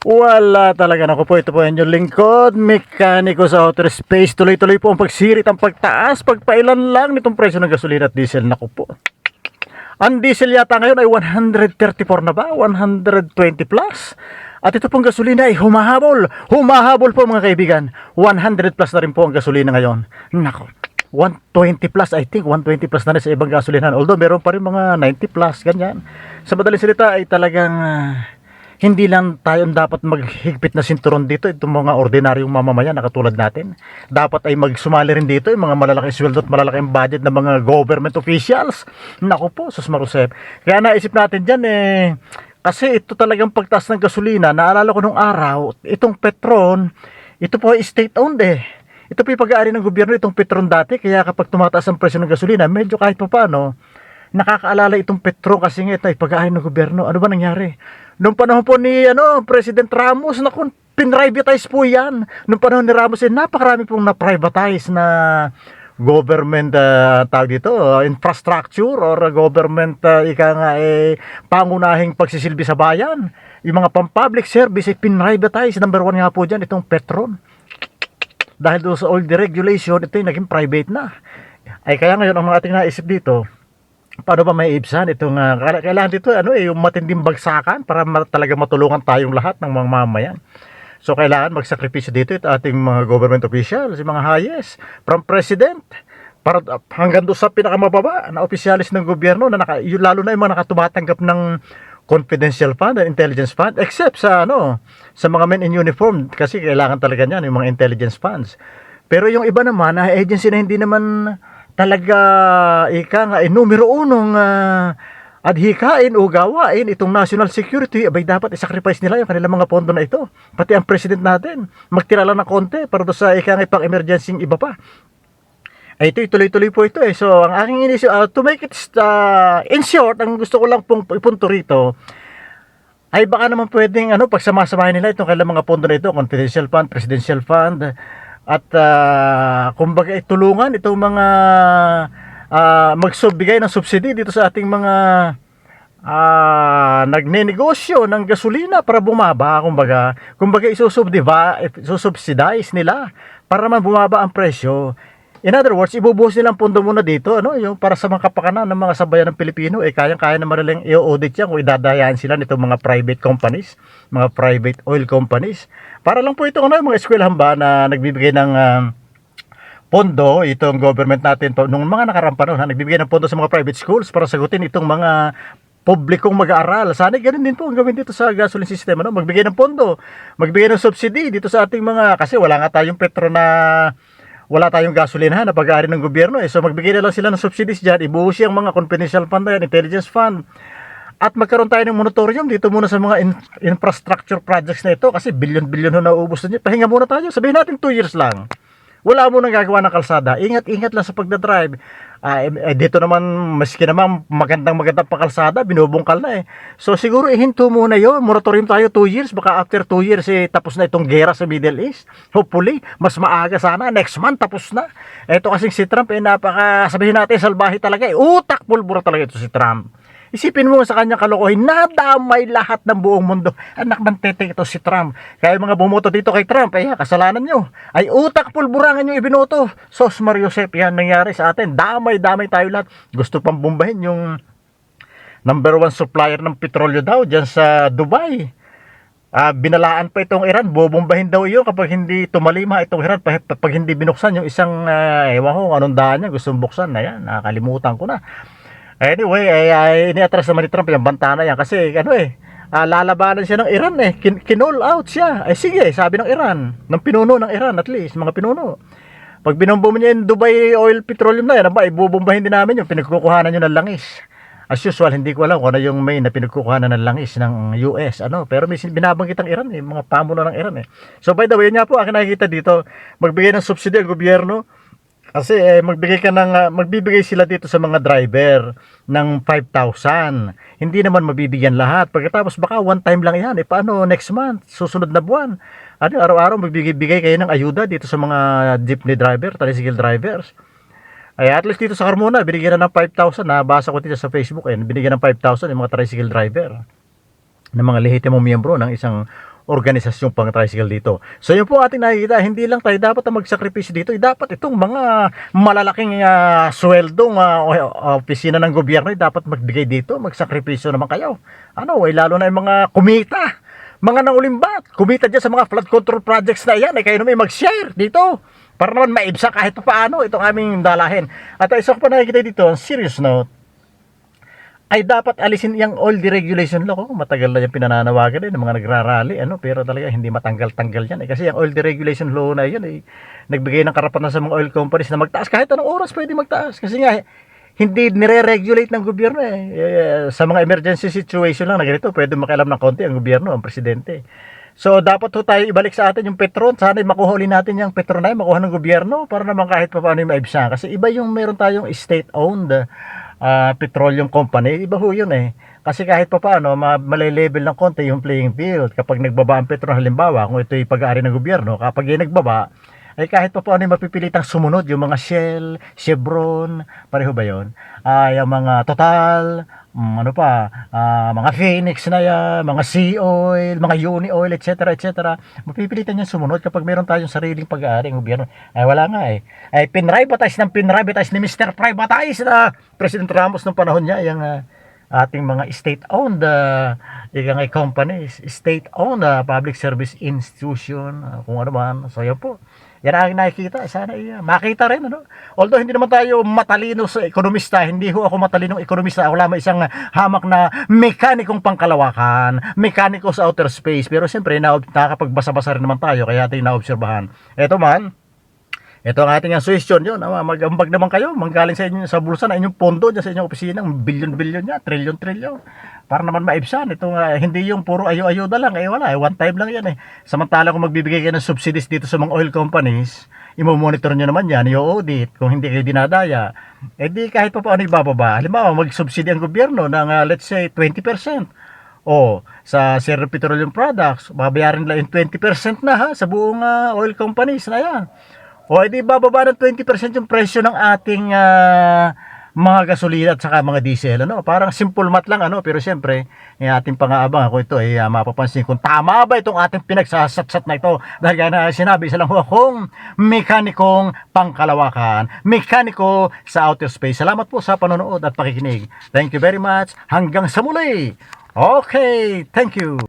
Wala talaga. Ako po, ito po yung lingkod, mekaniko sa outer space. Tuloy-tuloy po ang pagsirit, ang pagtaas, pagpailan lang nitong presyo ng gasolina at diesel. Naku po. Ang diesel yata ngayon ay 134 na ba? 120 plus? At ito pong gasolina ay humahabol. Humahabol po mga kaibigan. 100 plus na rin po ang gasolina ngayon. Naku. 120 plus, I think 120 plus na rin sa ibang gasolinahan. Although meron pa rin mga 90 plus, ganyan. Sa madaling salita ay talagang hindi lang tayo dapat maghigpit na sinturon dito, itong mga ordinaryong mamamayan na katulad natin. Dapat ay magsumali rin dito yung mga malalaking sweldo at malalaking budget ng mga government officials. Naku po, sus marusep. Kaya naisip natin dyan kasi ito talagang pagtaas ng gasolina. Naalala ko nung araw, itong Petron, ito po ay state-owned Ito po yung pag-aari ng gobyerno, itong Petron dati. Kaya kapag tumataas ang presyo ng gasolina, medyo kahit pa paano, nakakaalala itong Petron kasi nga ito ay pag-aari ng gobyerno. Ano ba nangyari? Noong panahon po ni President Ramos, naku, pinrivatize po yan. Noong panahon ni Ramos, napakarami pong na-privatize na government tawag dito, infrastructure or government pangunahing pagsisilbi sa bayan. Yung mga pang-public service ay pinrivatize. Number 1 nga po dyan, itong Petron. Dahil doon sa oil deregulation, ito yung naging private na. Ay kaya ngayon ang mga ating naisip dito, paano ba may ibsan itong kailangan dito yung matinding bagsakan para talaga matulungan tayong lahat ng mga mamayan. So kailangan magsakripisyo dito ito ating mga government officials, yung mga highest from president para hanggang doon sa pinakamababa na opisyalis ng gobyerno na lalo na yung mga nakatumatanggap ng confidential fund and intelligence fund, except sa sa mga men in uniform kasi kailangan talaga niyan yung mga intelligence funds. Pero yung iba naman na agency na hindi naman talaga numero unong adhikain o gawain itong national security, abay dapat isacrifice nila yung kanilang mga pondo na ito. Pati ang president natin magtira lang ng konti para doon sa pang emergency iba pa. Ay ito tuloy-tuloy po ito So ang aking inisip to make it in short, ang gusto ko lang pong ipunto rito ay baka naman pwedeng pagsamasamahin nila itong kailang mga pondo na ito, confidential fund, presidential fund, at kumbaga tulungan itong mga magbigay ng subsidy dito sa ating mga nagnenegosyo ng gasolina para bumaba, kumbaga isusubsidize nila para naman bumaba ang presyo. In other words, ibubuhos nilang pondo muna dito, yung para sa mga kapakanan ng mga sabayan ng Pilipino, kayang-kaya naman nilang i-audit yan kung idadayaan sila nitong mga private companies, mga private oil companies. Para lang po ito, yung mga eskwelahan ba na nagbibigay ng pondo, itong government natin, nung mga nakarang panahon, nagbibigay ng pondo sa mga private schools para sagutin itong mga publikong mag-aaral. Sana ganun din po ang gawin dito sa gasoline system, magbigay ng pondo, magbigay ng subsidy dito sa ating mga, kasi wala nga tayong petro na wala tayong gasolinahan na pag-aari ng gobyerno So magbigay na lang sila ng subsidies dyan, ibuhos yung mga confidential fund na yan, intelligence fund, at magkaroon tayo ng moratorium dito muna sa mga infrastructure projects na ito kasi bilyon-bilyon na naubos na dyan. Pahinga muna tayo, sabihin natin 2 years lang. Wala mo nang gagawa ng kalsada. Ingat-ingat lang sa pagdadrive. Dito naman, maski naman magandang pa kalsada, binubungkal na So siguro ihinto muna yun. Moratorium tayo 2 years. Baka after 2 years tapos na itong gera sa Middle East. Hopefully, mas maaga sana. Next month tapos na. Ito kasing si Trump sabihin natin, salbahe talaga Utak pulbura talaga ito si Trump. Isipin mo sa kanyang kalokohin, nadamay lahat ng buong mundo. Anak ng tete ito si Trump. Kaya mga bumoto dito kay Trump, kasalanan nyo. Ay utak pulburangan yung ibinoto. Sos Mariosep, yan nangyari sa atin. Damay-damay tayo lahat. Gusto pang bombahin yung number 1 supplier ng petrolyo daw dyan sa Dubai. Binalaan pa itong Iran, bubombahin daw iyon kapag hindi tumalima itong Iran, pag hindi binuksan yung isang ewan ko anong daan niya, gustong buksan na yan, nakalimutan ko na. Anyway, iniatras naman ni Trump yung banta na yan kasi lalabanan siya ng Iran kinol out siya. Sige, sabi ng Iran, ng pinuno ng Iran, at least mga pinuno, pag binombo niya yung Dubai oil petroleum na yan, ibubombahin din namin yung pinagkukuhanan nyo ng langis. As usual, hindi ko alam kung ano yung main na pinagkukuhanan ng langis ng US pero may binabanggit ang Iran mga pamuno ng Iran So by the way, yun nga po akin nakikita dito, magbigay ng subsidy ang gobyerno. Kasi magbibigay sila dito sa mga driver ng 5,000. Hindi naman mabibigyan lahat. Pagkatapos baka one time lang yan. Paano next month? Susunod na buwan? Araw-araw magbibigay kayo ng ayuda dito sa mga jeepney driver, tricycle drivers. At least dito sa Carmona, binigyan na ng 5,000. Nabasa ko dito sa Facebook. Binigyan ng 5,000 yung mga tricycle driver ng mga lehitimong miyembro ng isang organisasyong pang-tricycle dito. So yun po ating nakikita, hindi lang tayo dapat na magsakripisyo dito, dapat itong mga malalaking sweldong opisina ng gobyerno dapat magbigay dito, magsakripisyo naman kayo. Lalo na yung mga kumita, mga nangulimbat, kumita dyan sa mga flood control projects na yan, kayo naman mag-share dito para naman maibsa kahit pa paano itong aming dalahin. At isa ko pa nakikita dito, on serious note, ay dapat alisin yung oil deregulation law. Matagal na yung pinananawagan ng mga nagrarally, pero talaga hindi matanggal-tanggal yan. Kasi yung oil deregulation law na yun, nagbigay ng karapatan sa mga oil companies na magtaas. Kahit anong oras pwede magtaas. Kasi nga, hindi nire-regulate ng gobyerno sa mga emergency situation lang na ganito, pwede makialam ng konti ang gobyerno, ang presidente. So, dapat tayo ibalik sa atin yung Petron. Sana makuha ulit natin yung Petron na makuha ng gobyerno para naman kahit pa paano yung maibsa. Kasi iba yung meron tayong state-owned petroleum company, iba ho yun kasi kahit pa paano malelevel ng konti yung playing field kapag nagbaba ang Petron. Halimbawa kung ito'y pag-aari ng gobyerno, kapag yung nagbaba ay kahit pa paano mapipilitang sumunod yung mga Shell, Chevron, pareho ba yun? Yung mga Total, mga Phoenix na yan, mga Sea Oil, mga Uni Oil, etc. etc. Mapipilitan yung sumunod kapag meron tayong sariling pag-aari ng gobyerno. Wala nga ay pinrivatize ni Mr. Privatize na President Ramos nung panahon niya, yung ating mga state-owned companies, state-owned public service institution, kung ano man. So yan po, yan ang nakikita. Sana makita rin although hindi naman tayo matalino sa ekonomista, hindi ho ako matalinong ekonomista, ako lamang isang hamak na mekanikong pangkalawakan, mekaniko sa outer space, pero siyempre nakakapagbasa-basa rin naman tayo, kaya ating naobserbahan. Ito ang ating suggestion yun. Mag-ambag naman kayo, manggaling sa inyo sa bulsa na inyong pondo dyan sa inyong opisina, bilyon-bilyon niya, trilyon-trilyon. Para naman maibsan. Ito hindi yung puro ayo-ayuda lang. Wala. One time lang yan Samantala kung magbibigay kayo ng subsidies dito sa mga oil companies, imo-monitor nyo naman yan, i-audit kung hindi kayo dinadaya. Di kahit pa paano ibababa. Halimbawa, mag-subsidy ang gobyerno ng let's say 20%. Sa Sierra Petroleum Products, babayaran nila yung 20% na sa buong oil companies na yan. Di bababa ng 20% yung presyo ng ating mga gasolina at saka mga diesel. Parang simple math lang, pero siyempre, ating pang-aabang ako ito mapapansin kung tama ba itong ating pinagsasatsat na ito. Dahil gaya sinabi, isa lang akong mekanikong pangkalawakan, mekaniko sa outer space. Salamat po sa panonood at pakikinig. Thank you very much. Hanggang sa muli. Okay, thank you.